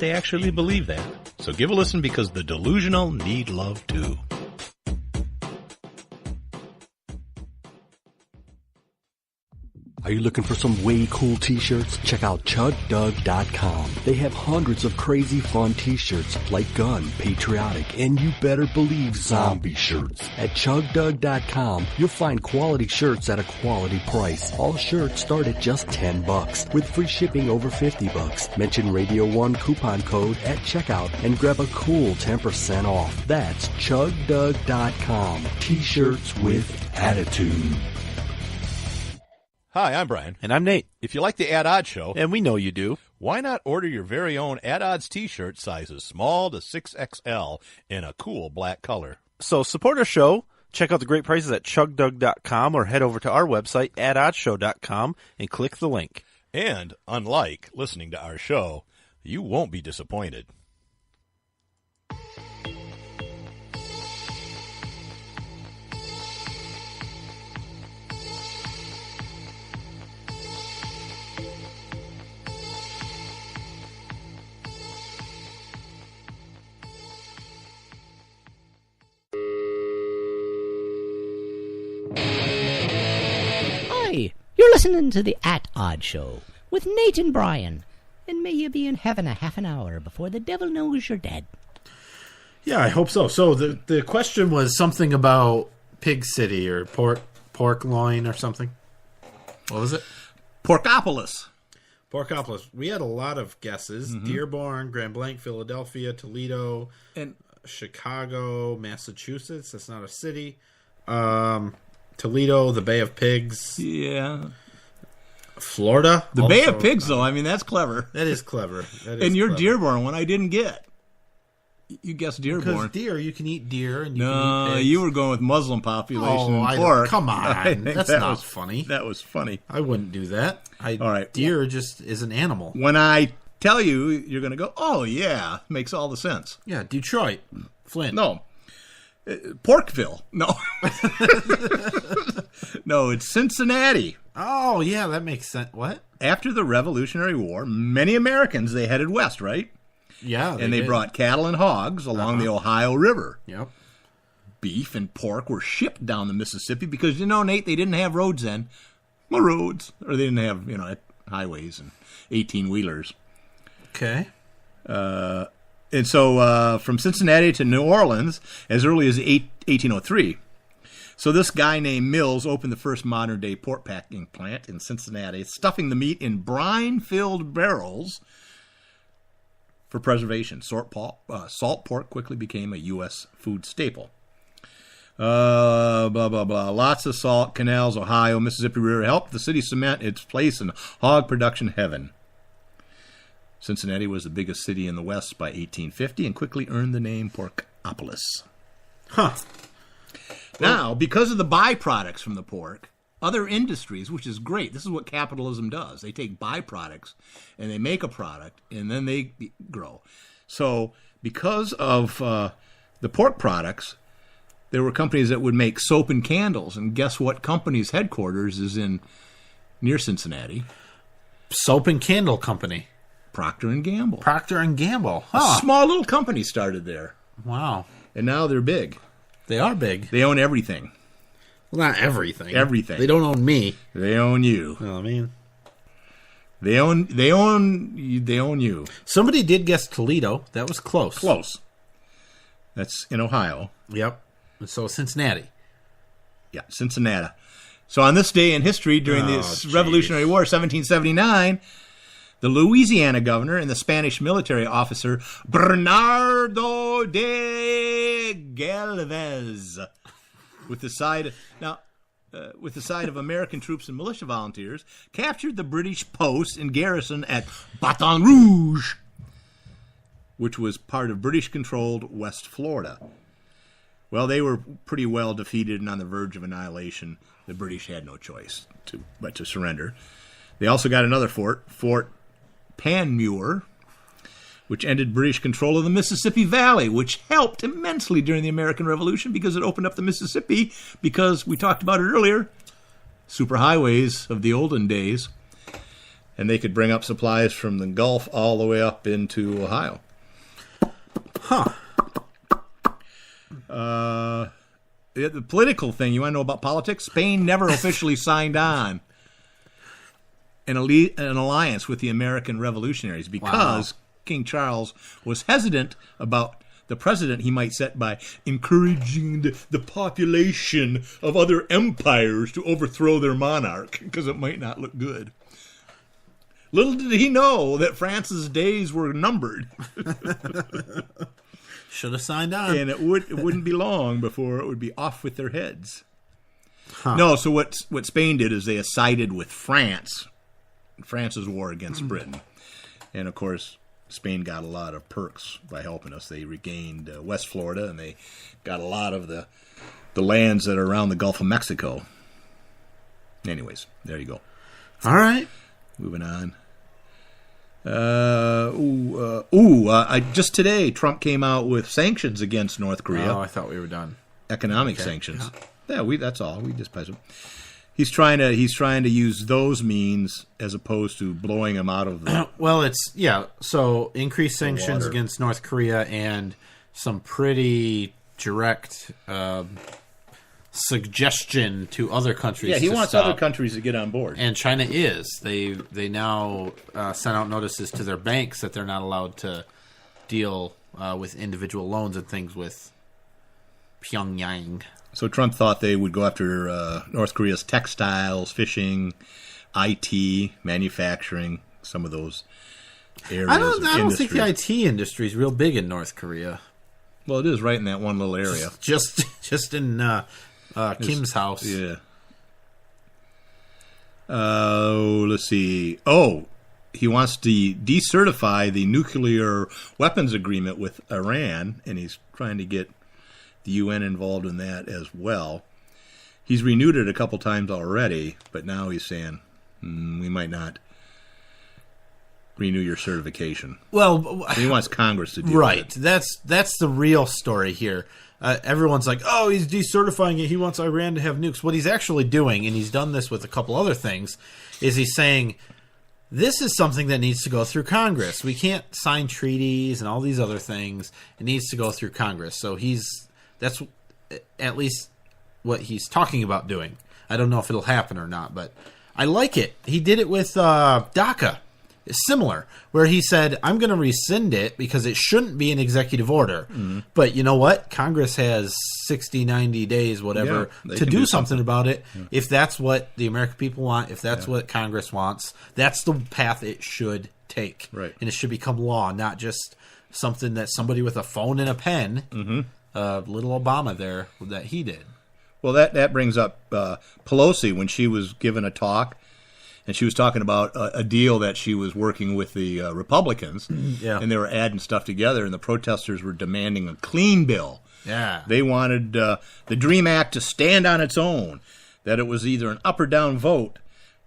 they actually believe that. So give a listen because the delusional need love too. Are you looking for some way cool t-shirts? Check out ChugDug.com. They have hundreds of crazy fun t-shirts like gun, patriotic, and you better believe zombie shirts. At ChugDug.com, you'll find quality shirts at a quality price. All shirts start at just $10 with free shipping over $50. Mention Radio 1 coupon code at checkout and grab a cool 10% off. That's ChugDug.com. T-shirts with attitude. Hi, I'm Brian. And I'm Nate. If you like the At Odds show, And we know you do. why not order your very own At Odds t-shirt sizes small to 6XL in a cool black color? So support our show. Check out the great prices at chugdug.com or head over to our website, atoddshow.com, and click the link. And, unlike listening to our show, you won't be disappointed. Hi, you're listening to the At Odd Show with Nate and Brian. And may you be in heaven a half an hour before the devil knows you're dead. Yeah, I hope so. So the question was something about Pig City or pork loin or something. What was it? Porkopolis. Porkopolis. We had a lot of guesses. Dearborn, Grand Blanc, Philadelphia, Toledo, And Chicago, Massachusetts. That's not a city. Toledo, the Bay of Pigs. yeah. Florida. The Bay also- of Pigs, though, I mean, that's clever. That is clever. That is And your clever. Dearborn one I didn't get. You guessed Because Dearborn. deer, you can eat deer and you can No, eat pigs. you were going with Muslim population and I pork. come I on. think That's that not was funny. That was funny. I wouldn't do that. All right. Deer just is an animal. When I tell you, you're going to go, oh, yeah, makes all the sense. Yeah, Detroit. Flint. No. Porkville. No. No, it's Cincinnati. Oh, yeah, that makes sense. What? After the Revolutionary War, many Americans, they headed west, right? Yeah. And they did. brought cattle and hogs along the Ohio River. Yep. Beef and pork were shipped down the Mississippi because, you know, Nate, they didn't have roads then. Well, roads. Or they didn't have, you know, highways and 18-wheelers. Okay. And so from Cincinnati to New Orleans as early as 1803. So this guy named Mills opened the first modern-day pork packing plant in Cincinnati, stuffing the meat in brine-filled barrels for preservation. Salt pork quickly became a U.S. food staple. Blah, blah, blah. Lots of salt, canals, Ohio, Mississippi River helped the city cement its place in hog production heaven. Cincinnati was the biggest city in the West by 1850 and quickly earned the name Porkopolis. Huh. Now, because of the byproducts from the pork, other industries, which is great, this is what capitalism does. They take byproducts and they make a product and then they grow. So because of the pork products, there were companies that would make soap and candles. And guess what company's headquarters is near Cincinnati? Soap and Candle Company. Procter & Gamble. Procter and Gamble. A Huh. small little company started there. Wow. And now they're big. They are big. They own everything. Well, not everything. Everything. They don't own me. They own you. You know what I mean? They own you. Somebody did guess Toledo. That was close. Close. That's in Ohio. Yep. So Cincinnati. Yeah, Cincinnati. So on this day in history during this Revolutionary War, 1779, the Louisiana governor and the Spanish military officer Bernardo de Galvez, with the side of American troops and militia volunteers, captured the British post and garrison at Baton Rouge, which was part of British-controlled West Florida. Well, they were pretty well defeated and on the verge of annihilation. The British had no choice but to surrender. They also got another fort, Fort Panmure, which ended British control of the Mississippi Valley, which helped immensely during the American Revolution because it opened up the Mississippi because, we talked about it earlier, superhighways of the olden days. And they could bring up supplies from the Gulf all the way up into Ohio. Huh. The political thing, you want to know about politics? Spain never officially signed on an alliance with the American revolutionaries because King Charles was hesitant about the precedent he might set by encouraging the population of other empires to overthrow their monarch because it might not look good. Little did he know that France's days were numbered. Should have signed on. And it wouldn't be long before it would be off with their heads. Huh. No, so what Spain did is they sided with France. France's war against Britain. And, of course, Spain got a lot of perks by helping us. They regained West Florida, and they got a lot of the lands that are around the Gulf of Mexico. Anyways, there you go. All right. Moving on. Just today, Trump came out with sanctions against North Korea. Oh, I thought we were done. Economic sanctions. Yeah, that's all. We just pass them. He's trying to use those means as opposed to blowing them out of the. Well, so increased sanctions against North Korea and some pretty direct suggestion to other countries. Yeah, he to wants stop. other countries to get on board. And China is. They now sent out notices to their banks that they're not allowed to deal with individual loans and things with Pyongyang. So Trump thought they would go after North Korea's textiles, fishing, IT, manufacturing, some of those areas. I don't think the IT industry is real big in North Korea. Well, it is right in that one little area. Just in Kim's house. Yeah. Let's see. Oh, he wants to decertify the nuclear weapons agreement with Iran, and he's trying to get the UN involved in that as well. He's renewed it a couple times already, but now he's saying we might not renew your certification. Well, he wants Congress to do right. That's the real story here. Everyone's like, oh, he's decertifying it. He wants Iran to have nukes. What he's actually doing, and he's done this with a couple other things, is he's saying this is something that needs to go through Congress. We can't sign treaties and all these other things. It needs to go through Congress. So that's at least what he's talking about doing. I don't know if it'll happen or not, but I like it. He did it with DACA. It's similar, where he said, I'm going to rescind it because it shouldn't be an executive order. Mm-hmm. But you know what? Congress has 60, 90 days, whatever, to do something about it. Yeah. If that's what the American people want, if that's what Congress wants, that's the path it should take. Right. And it should become law, not just something that somebody with a phone and a pen, little Obama there, that he did. Well, that brings up Pelosi when she was given a talk. And she was talking about a deal that she was working with the Republicans, and they were adding stuff together, and the protesters were demanding a clean bill. Yeah, they wanted the DREAM Act to stand on its own, that it was either an up or down vote,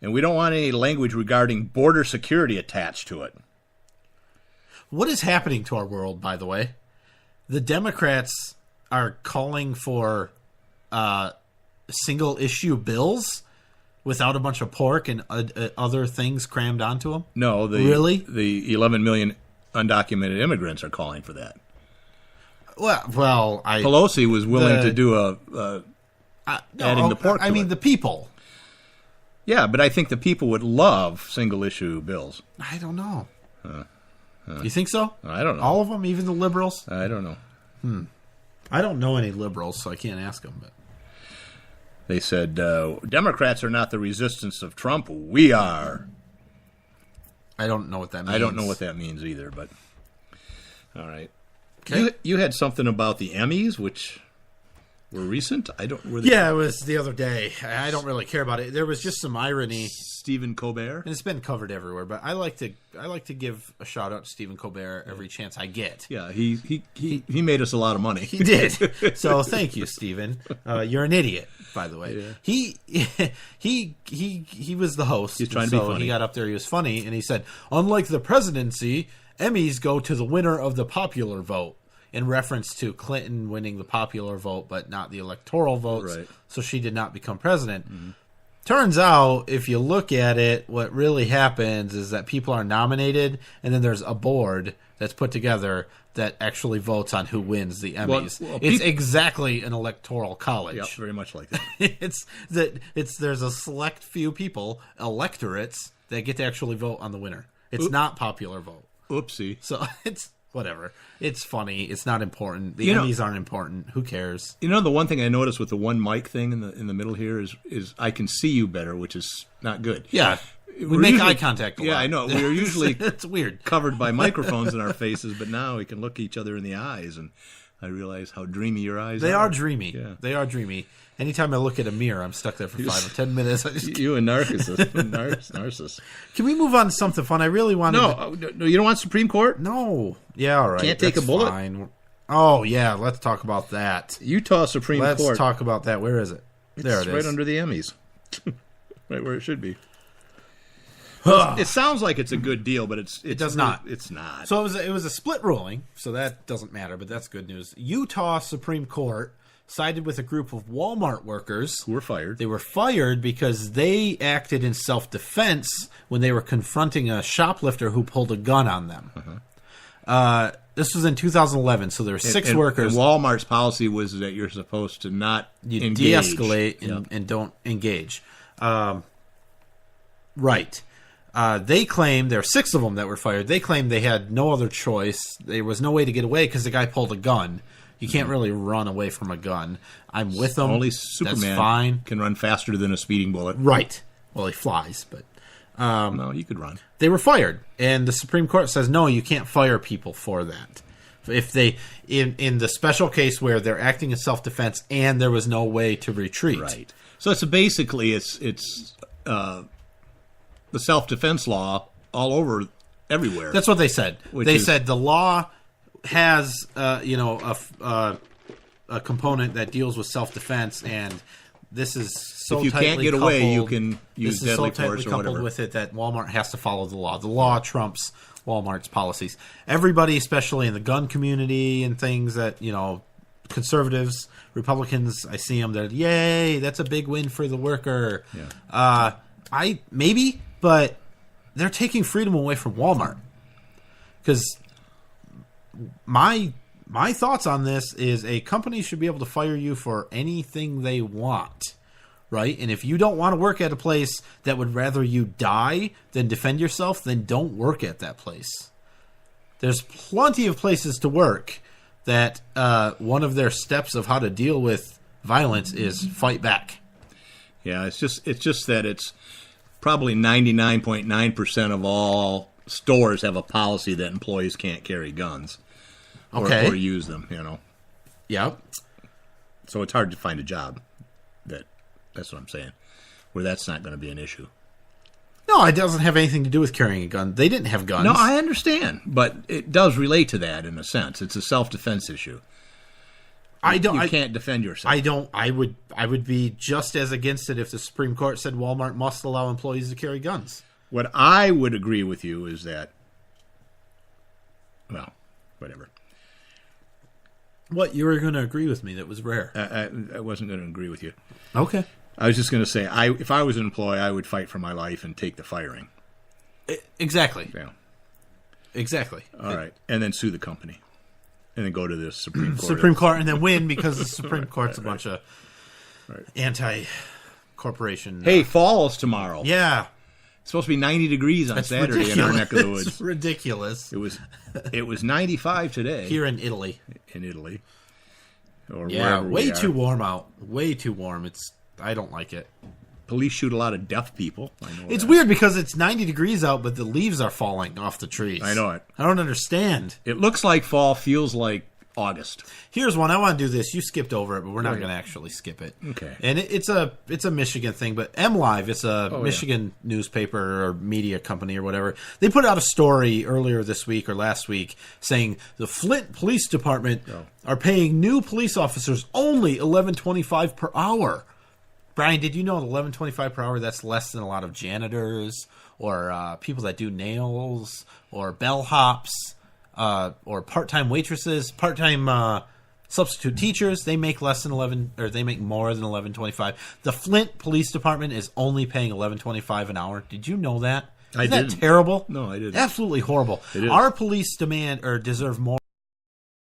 and we don't want any language regarding border security attached to it. What is happening to our world, by the way? The Democrats are calling for single-issue bills without a bunch of pork and other things crammed onto them? No, really? The 11 million undocumented immigrants are calling for that. Well, Pelosi was willing to do adding the pork. I mean, the people. Yeah, but I think the people would love single-issue bills. I don't know. You think so? I don't know. All of them, even the liberals? I don't know. I don't know any liberals, so I can't ask them, but. They said, Democrats are not the resistance of Trump. We are. I don't know what that means. I don't know what that means either, but all right. Okay. You had something about the Emmys, which were recent? Yeah, it was the other day. I don't really care about it. There was just some irony. Stephen Colbert? And it's been covered everywhere, but I like to give a shout out to Stephen Colbert every chance I get. Yeah, he made us a lot of money. He did. So thank you, Stephen. You're an idiot, by the way. Yeah. He was the host. He's trying to be funny. He got up there, he was funny, and he said, unlike the presidency, Emmys go to the winner of the popular vote, in reference to Clinton winning the popular vote, but not the electoral votes. Right. So she did not become president. Mm-hmm. Turns out, if you look at it, what really happens is that people are nominated, and then there's a board that's put together that actually votes on who wins the Emmys. Well, it's exactly an electoral college. Yep, very much like that. There's a select few people, electorates, that get to actually vote on the winner. It's not popular vote. Oopsie. So it's whatever. It's funny. It's not important. The Emmys aren't important. Who cares? You know, the one thing I noticed with the one mic thing in the middle here is I can see you better, which is not good. Yeah. We make eye contact a lot. Yeah, I know. We're usually it's weird. covered by microphones in our faces, but now we can look each other in the eyes, and I realize how dreamy your eyes are. They are dreamy. Yeah. They are dreamy. Anytime I look at a mirror, I'm stuck there for 5 or 10 minutes. You and narcissist. Can we move on to something fun? I really want to... No, you don't want Supreme Court? No. Yeah, all right. Can't take That's a bullet? Fine. Oh, yeah. Let's talk about that. Utah Supreme Court. Let's talk about that. Where is it? There it is. Right under the Emmys. Right where it should be. It sounds like it's a good deal, but it does not. It's not. So it was a split ruling, so that doesn't matter, but that's good news. Utah Supreme Court sided with a group of Walmart workers who were fired. They were fired because they acted in self-defense when they were confronting a shoplifter who pulled a gun on them. This was in 2011, so there were six workers. And Walmart's policy was that you're supposed to not engage. De-escalate and don't engage. Right. They claimed, there were 6 of them that were fired, they claimed they had no other choice. There was no way to get away because the guy pulled a gun. You can't really run away from a gun. I'm with them. Only Superman That's fine. Can run faster than a speeding bullet. Right. Well, he flies, but... no, you could run. They were fired, and the Supreme Court says, no, you can't fire people for that. If they, in the special case where they're acting in self-defense and there was no way to retreat. Right. So it's basically, it's the self-defense law all over everywhere. That's what they said. They said the law has, a component that deals with self-defense, and this is so if you tightly can't get coupled, away, you can use this is deadly so tightly force or coupled whatever. with it that Walmart has to follow the law. The law trumps Walmart's policies. Everybody, especially in the gun community and things that, conservatives, Republicans, I see them, they're, yay, that's a big win for the worker. Yeah. But they're taking freedom away from Walmart. Because my thoughts on this is a company should be able to fire you for anything they want, right? And if you don't want to work at a place that would rather you die than defend yourself, then don't work at that place. There's plenty of places to work that one of their steps of how to deal with violence is fight back. Yeah, it's just that it's probably 99.9% of all stores have a policy that employees can't carry guns. Or use them, Yep. So it's hard to find a job that's what I'm saying, where that's not going to be an issue. No, it doesn't have anything to do with carrying a gun. They didn't have guns. No, I understand, but it does relate to that in a sense. It's a self-defense issue. You can't defend yourself. I would be just as against it if the Supreme Court said Walmart must allow employees to carry guns. What I would agree with you is that, well, whatever. What, you were going to agree with me? That was rare. I wasn't going to agree with you. Okay. I was just going to say, if I was an employee, I would fight for my life and take the firing. Exactly. Yeah. Exactly. All right. And then sue the company. And then go to the Supreme Court. Supreme Court, and then win because the Supreme Court's a bunch of anti-corporation. Hey, fall's tomorrow. Yeah. It's supposed to be 90 degrees on Saturday ridiculous. in our neck of the woods. It's ridiculous. It was 95 today. Here in Italy. Or way too warm out. Way too warm. I don't like it. Police shoot a lot of deaf people. It's weird because it's 90 degrees out, but the leaves are falling off the trees. I know it. I don't understand. It looks like fall, feels like August. Here's one. I want to do this. You skipped over it, but we're not going to actually skip it. Okay. And it's a Michigan thing, but MLive, it's a Michigan newspaper or media company or whatever. They put out a story earlier this week or last week saying the Flint Police Department are paying new police officers only $11.25 per hour. Brian, did you know at $11.25 per hour that's less than a lot of janitors or people that do nails or bellhops or part-time waitresses, part-time Substitute teachers, they make less than 11, or they make more than $11.25. The Flint Police Department is only paying $11.25 an hour. Did you know that? Isn't that terrible? No, I didn't. Absolutely horrible. It is. Our police demand or deserve more.